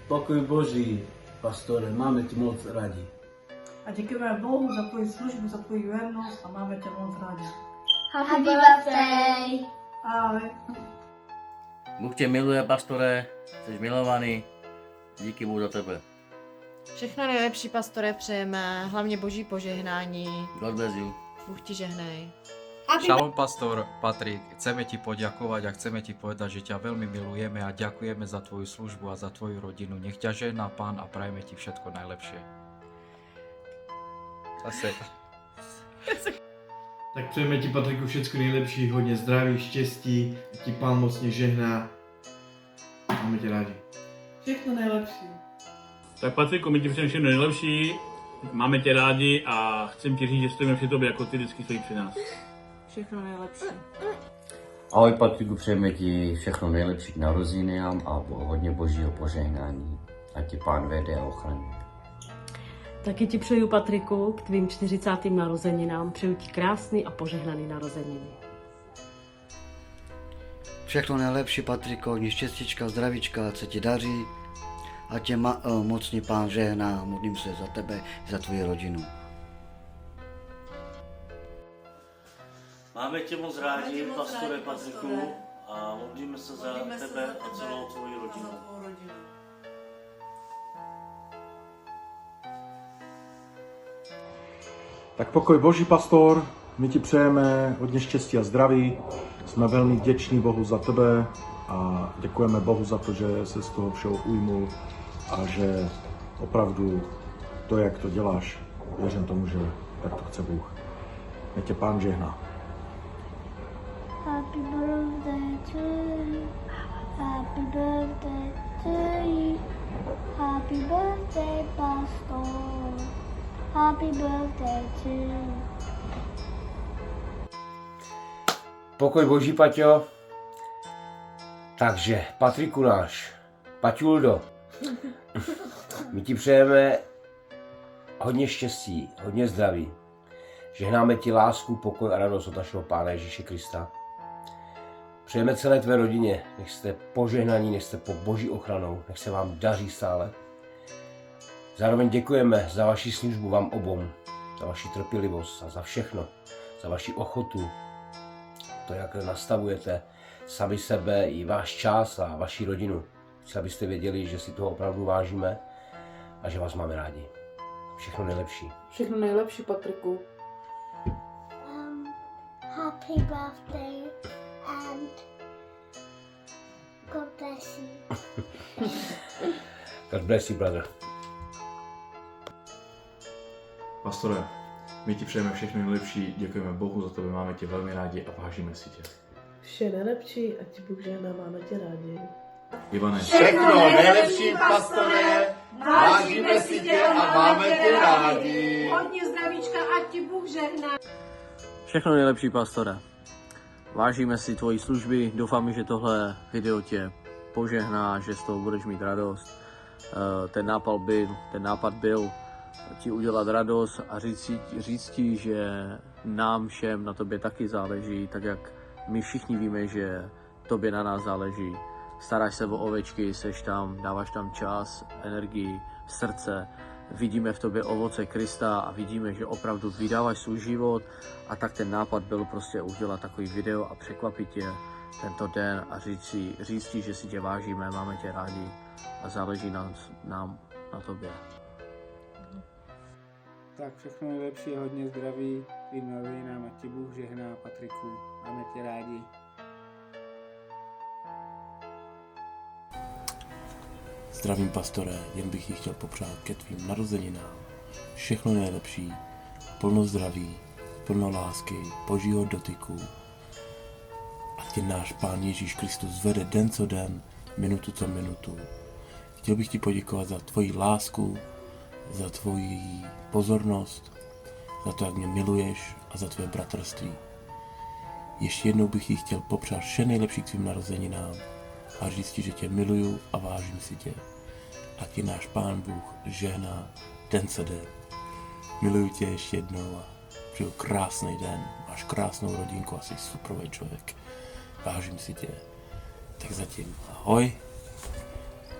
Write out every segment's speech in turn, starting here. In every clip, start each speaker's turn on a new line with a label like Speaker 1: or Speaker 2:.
Speaker 1: Pokoj Boží, pastore, máme tě moc rádi.
Speaker 2: A děkujeme Bohu za tvoji službu, za tvoji věrnost a máme tě moc rádi.
Speaker 3: Happy birthday!
Speaker 2: Ahoj.
Speaker 4: Bůh tě miluje, pastore, jsi milovaný, díky Bohu za tebe.
Speaker 5: Všechno nejlepší, pastore, přejeme, hlavně boží požehnání.
Speaker 4: God bless you.
Speaker 5: Bůh ti žehnej.
Speaker 6: Šalom, pastor Patrik, chceme ti poďakovať a chceme ti povedať, že ťa veľmi milujeme a ďakujeme za tvoju službu a za tvoju rodinu. Nech ťa žehná Pán a prajeme ti všetko najlepšie. Zase.
Speaker 7: Tak přejeme ti, Patriku, všecko nejlepší, hodně zdraví, štěstí, ti Pán mocně žehná. Máme tě rádi.
Speaker 2: Všechno nejlepší.
Speaker 8: Tak Patriku, my ti přejeme všechno nejlepší, máme tě rádi a chcem ti říct, že stojíme při tobě, jako ty vždycky stojí při nás.
Speaker 2: Všechno nejlepší.
Speaker 9: Ahoj Patriku, přejeme ti všechno nejlepší k narozeninám a hodně božího požehnání. Ať ti Pán vede a ochraňuje.
Speaker 10: Taky ti přeju, Patriku, k tvým 40. narozeninám. Přeju ti krásný a požehnaný narozeniny.
Speaker 11: Všechno nejlepší, Patriko, hodně štěstíčka, zdravíčka, ať se ti daří. A tě mocně Pán žehná, modlím se za tebe i za tvoji rodinu.
Speaker 4: Máme tě moc rádi, pastore Patriku, a modlíme se za tebe a celou tvoji rodinu.
Speaker 12: Tak pokoj Boží, pastor, my ti přejeme hodně štěstí a zdraví. Jsme velmi vděční Bohu za tebe a děkujeme Bohu za to, že se z toho všeho ujmul a že opravdu to, jak to děláš, věřím tomu, že tak to chce Bůh. Nech tě Pán žehná.
Speaker 3: Happy birthday to you. Happy birthday to you. Happy birthday, pastor. Happy birthday to you.
Speaker 9: Pokoj Boží, Paťo. Takže, Patriku náš, Paťuldo, my ti přejeme hodně štěstí, hodně zdraví. Žehnáme ti lásku, pokoj a radost od našeho Pána Ježíše Krista. Přejeme celé tvé rodině, nech jste požehnaní, nech jste pod Boží ochranou, nech se vám daří stále. Zároveň děkujeme za vaši službu vám obou, za vaši trpělivost a za všechno, za vaši ochotu, to, jak nastavujete sami sebe i váš čas a vaši rodinu. Chci, abyste věděli, že si toho opravdu vážíme a že vás máme rádi. Všechno nejlepší.
Speaker 2: Všechno nejlepší, Patriku.
Speaker 3: Happy birthday and God bless you.
Speaker 9: God bless you, brother.
Speaker 7: Pastore, my ti přejeme všechno nejlepší, děkujeme Bohu za tebe, máme tě velmi rádi a vážíme si tě.
Speaker 2: Vše nejlepší a ti Bůh žehná, máme tě rádi.
Speaker 7: Ivane.
Speaker 13: Všechno nejlepší, pastore, vážíme si tě a máme tě rádi.
Speaker 2: Hodně zdravíčka a ti Bůh žehná.
Speaker 4: Všechno nejlepší, pastore. Vážíme si tvojí služby, doufáme, že tohle video tě požehná, že z toho budeš mít radost. Ten nápad byl ti udělat radost a říct ti, že nám všem na tobě taky záleží, tak jak my všichni víme, že tobě na nás záleží. Staráš se o ovečky, seš tam, dáváš tam čas, energii, srdce. Vidíme v tobě ovoce Krista a vidíme, že opravdu vydáváš svůj život, a tak ten nápad byl prostě udělat takový video a překvapit tě tento den a říct ti, že si tě vážíme, máme tě rádi a záleží nám na tobě.
Speaker 14: Tak všechno nejlepší a hodně zdraví tvým narozeninám, ať ti Bůh žehná, Patriku, máme tě rádi.
Speaker 15: Zdravím, pastore, jen bych ti chtěl popřát ke tvým narozeninám všechno nejlepší, plno zdraví, plno lásky, Božího dotyku. A tě náš Pán Ježíš Kristus vede den co den, minutu co minutu. Chtěl bych ti poděkovat za tvoji lásku, za tvoji pozornost, za to, jak mě miluješ a za tvé bratrství. Ještě jednou bych ti chtěl popřát vše nejlepší k tvým narozeninám a říct ti, že tě miluju a vážím si tě. A ti náš Pán Bůh žehná den co den. Miluju tě ještě jednou a přeju krásný den. Máš krásnou rodinku a jsi superový člověk. Vážím si tě. Tak zatím ahoj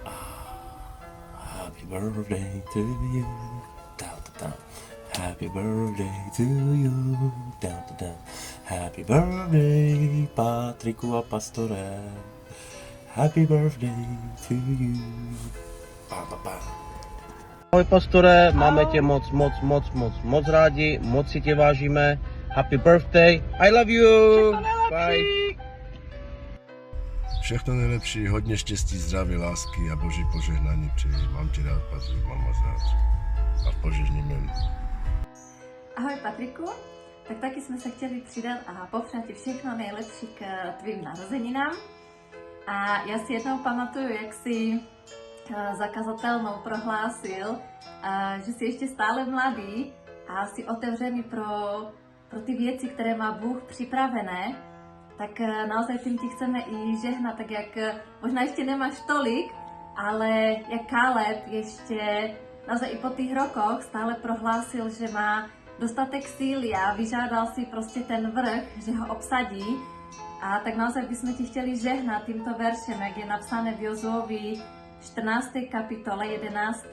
Speaker 15: a Happy birthday to you. Down to down. Happy birthday to you. Down to down. Happy birthday, Patriku a pastore. Happy birthday to you. Pa, pa, pa.
Speaker 4: Ahoj pastore, máme tě moc rádi, moc si tě vážíme. Happy birthday, I love you. Bye.
Speaker 16: Všechno nejlepší, hodně štěstí, zdraví, lásky a boží požehnání přeji. Mám tě rád, Patrik, mám vás rád. A v požehným jménu.
Speaker 17: Ahoj Patriku, tak taky jsme se chtěli přidat a popřát ti všechno nejlepší k tvým narozeninám. A já si jednou pamatuju, jak si za kazatelnou prohlásil, že jsi ještě stále mladý a jsi otevřený pro ty věci, které má Bůh připravené. Tak naozaj tím ti chceme i žehnat, tak jak možná ještě nemáš tolik, ale jak Káleb ještě naozaj i po těch rokoch stále prohlásil, že má dostatek síly a vyžádal si prostě ten vrch, že ho obsadí. A tak naozaj bychom ti chtěli žehnat tímto veršem, jak je napsané v Jozuovi 14. kapitole 11.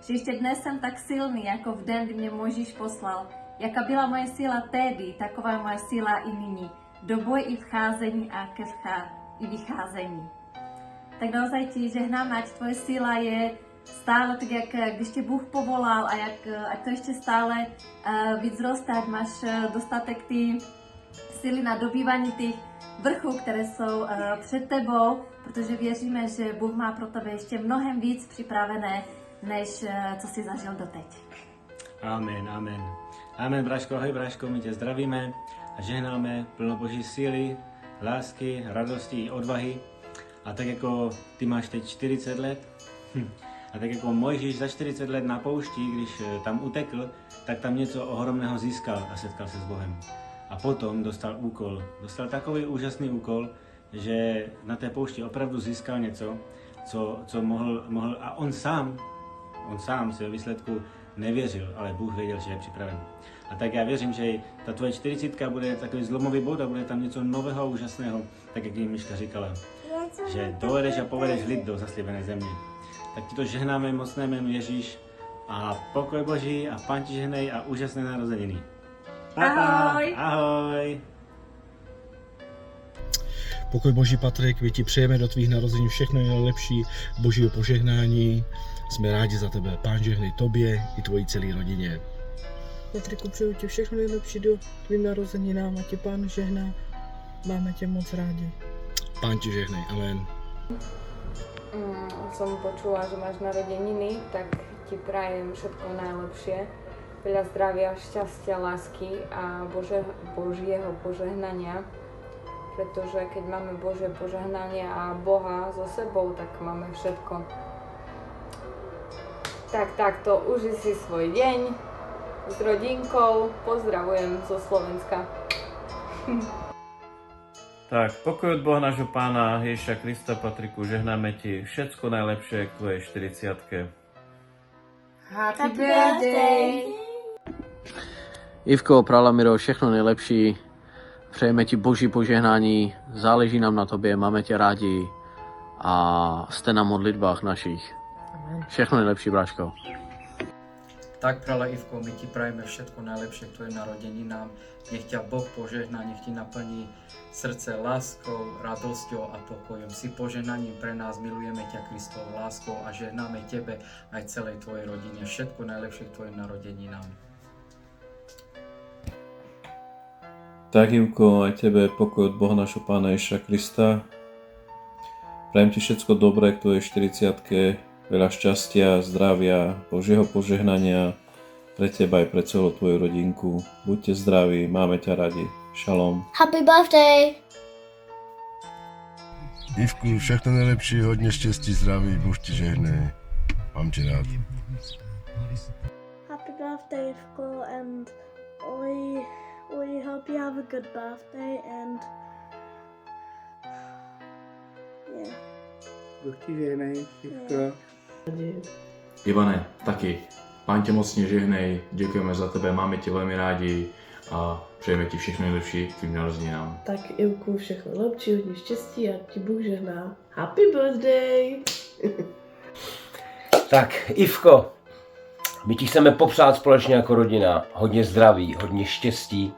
Speaker 17: Že ještě dnes jsem tak silný, jako v den, kdy mě Mojžíš poslal. Jaká byla moje síla tehdy, taková je moje síla i nyní. Do boje i vcházení a i vycházení. Tak naozaj ti žehnáme, ať tvoje síla je stále tak, jak když tě Bůh povolal a ať to ještě stále víc zroste, ať máš dostatek ty síly na dobývání těch vrchů, které jsou před tebou, protože věříme, že Bůh má pro tebe ještě mnohem víc připravené, než co jsi zažil doteď.
Speaker 1: Amen, amen. Amen, Braško, ahoj Braško, my tě zdravíme a žehnáme plno Boží síly, lásky, radosti i odvahy. A tak jako ty máš teď 40 let, a tak jako Mojžíš za 40 let na poušti, když tam utekl, tak tam něco ohromného získal a setkal se s Bohem. A potom dostal takový úžasný úkol, že na té poušti opravdu získal něco, co mohl a on sám si ve výsledku nevěřil, ale Bůh věděl, že je připraven. A tak já věřím, že ta tvoje 40 bude takový zlomový bod a bude tam něco nového a úžasného, tak jak jim Miška říkala, že dovedeš a povedeš lid do zaslíbené země. Tak ti to žehnáme mocné jméno Ježíš a pokoj Boží a Pán ti žehnej a úžasné narozeniny.
Speaker 17: Ahoj!
Speaker 1: Ahoj!
Speaker 12: Pokoj Boží, Patrik, my ti přejeme do tvých narození všechno nejlepší, Božího požehnání. Jsme rádi za tebe. Pán žehnej tobě i tvojí celé rodině.
Speaker 18: Patriku, přeju ti všechno nejlepší do tvým narozeninám a ti Pán žehná. Máme tě moc rádi.
Speaker 12: Pán ti žehnej. Amen.
Speaker 19: Som počula, že máš narodeniny, tak ti prajem všetko najlepšie. Veľa zdravia, šťastia, lásky a Božieho požehnania. Pretože keď máme Božie požehnanie a Boha so sebou, tak máme všetko. Tak takto, uži si svoj deň s rodinkou. Pozdravujem zo Slovenska.
Speaker 20: Tak, pokoj od Boha nášho Pána Ježiša Krista, Patriku, žehnáme ti všetko najlepšie k tvojej 40-tke.
Speaker 17: Happy birthday!
Speaker 4: Ivko, Pralamiro, všechno nejlepší. Přejeme ti Boží požehnání, záleží nám na tobě, máme tě rádi a jste na modlitbách našich. Všechno nejlepší, Bráško.
Speaker 6: Tak, Prala Ivko, my ti prajeme všetko najlepšie k tvojim narodeninám. Nech ťa Boh požehná, nech ti naplní srdce láskou, radosťou a pokojom. Si požehnaním pre nás, milujeme ťa Kristovou láskou a žehnáme tebe aj celej tvojej rodine. Všetko najlepšie k tvojim narodeninám.
Speaker 20: Tak, Ivko, aj tebe pokoj od Boha nášho Pána Ježiša Krista. Prajem ti všetko dobré k tvojej 40-tke. Veľa šťastia, zdravia, Božieho požehnania pre teba aj pre celú tvoju rodinku. Buďte zdraví, máme ťa radi. Šalom.
Speaker 3: Happy birthday!
Speaker 16: Ivku, všechno nejlepší, hodně štěstí, zdraví, Bůh ti žehnej. Mám tě rád.
Speaker 3: Happy birthday, Ivko, and we hope you have a good birthday and yeah.
Speaker 14: Bůh ti žehnej, Ivko.
Speaker 21: Ivane, taky. Pán tě mocně žehnej, děkujeme za tebe, máme tě velmi rádi a přejeme ti všechno nejlepší k tvým narozeninám.
Speaker 18: Tak Ivku, všechno lepší, hodně štěstí a ti Bůh žehná. Happy birthday!
Speaker 9: Tak, Ivko, my ti chceme popřát společně jako rodina hodně zdraví, hodně štěstí.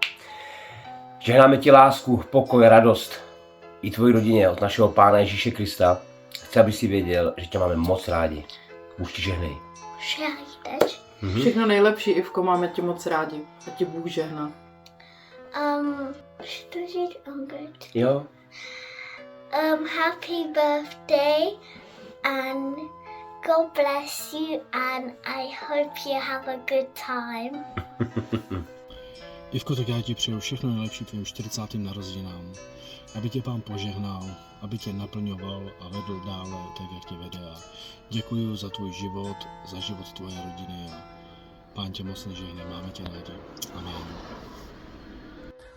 Speaker 9: Žehnáme ti lásku, pokoj, radost i tvoji rodině od našeho Pána Ježíše Krista. Chci, aby si věděl, že tě máme moc rádi. Bůh ti žehnej.
Speaker 18: Všechno nejlepší, Ivko, máme tě moc rádi. A ti Bůh žehná.
Speaker 9: Jo.
Speaker 3: Happy birthday and God bless you and I hope you have a good time.
Speaker 12: Ivko, tak já ti přeju všechno nejlepší tvým 40. narozeninám. Aby tě Pán požehnal, aby tě naplňoval a vedl dále tak, jak tě vede. A děkuji za tvůj život, za život tvoje rodiny a Pán tě moc nežehne, máme tě rádi. Amen.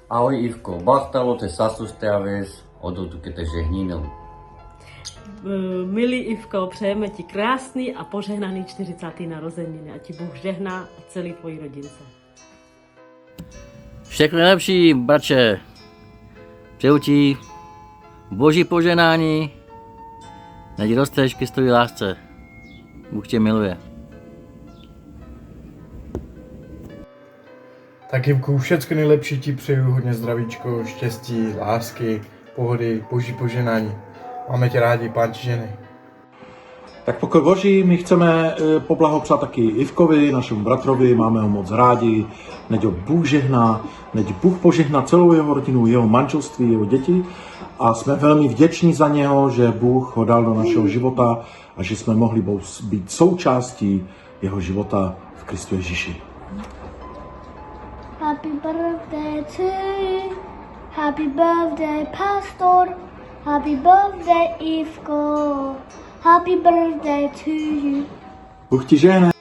Speaker 5: Ahoj Ivko, bahtalo te sasustajavies, odotuke te žehninou.
Speaker 10: Milý Ivko, přejeme ti krásný a požehnaný 40. narozeniny a ti Bůh žehná a celý tvojí rodince.
Speaker 22: Všechno nejlepší, bratře. Přeju ti Boží požehnání, nech rosteš k Kristově lásce. Bůh tě miluje.
Speaker 7: Tak Ivku, všecko nejlepší ti přeju, hodně zdravíčko, štěstí, lásky, pohody, Boží požehnání. Máme tě rádi, Pán ti žehnej.
Speaker 12: Tak pokoj Boží, my chceme poblahopřát taky Ivkovi, našemu bratrovi, máme ho moc rádi, neď ho Bůh žehná, neď Bůh požehná celou jeho rodinu, jeho manželství, jeho děti a jsme velmi vděční za něho, že Bůh ho dal do našeho života a že jsme mohli být součástí jeho života v Kristu Ježíši.
Speaker 3: Happy birthday to you. Happy birthday, Pastor. Happy birthday, Ivko. Happy birthday to you.
Speaker 12: Bůh ti žehne.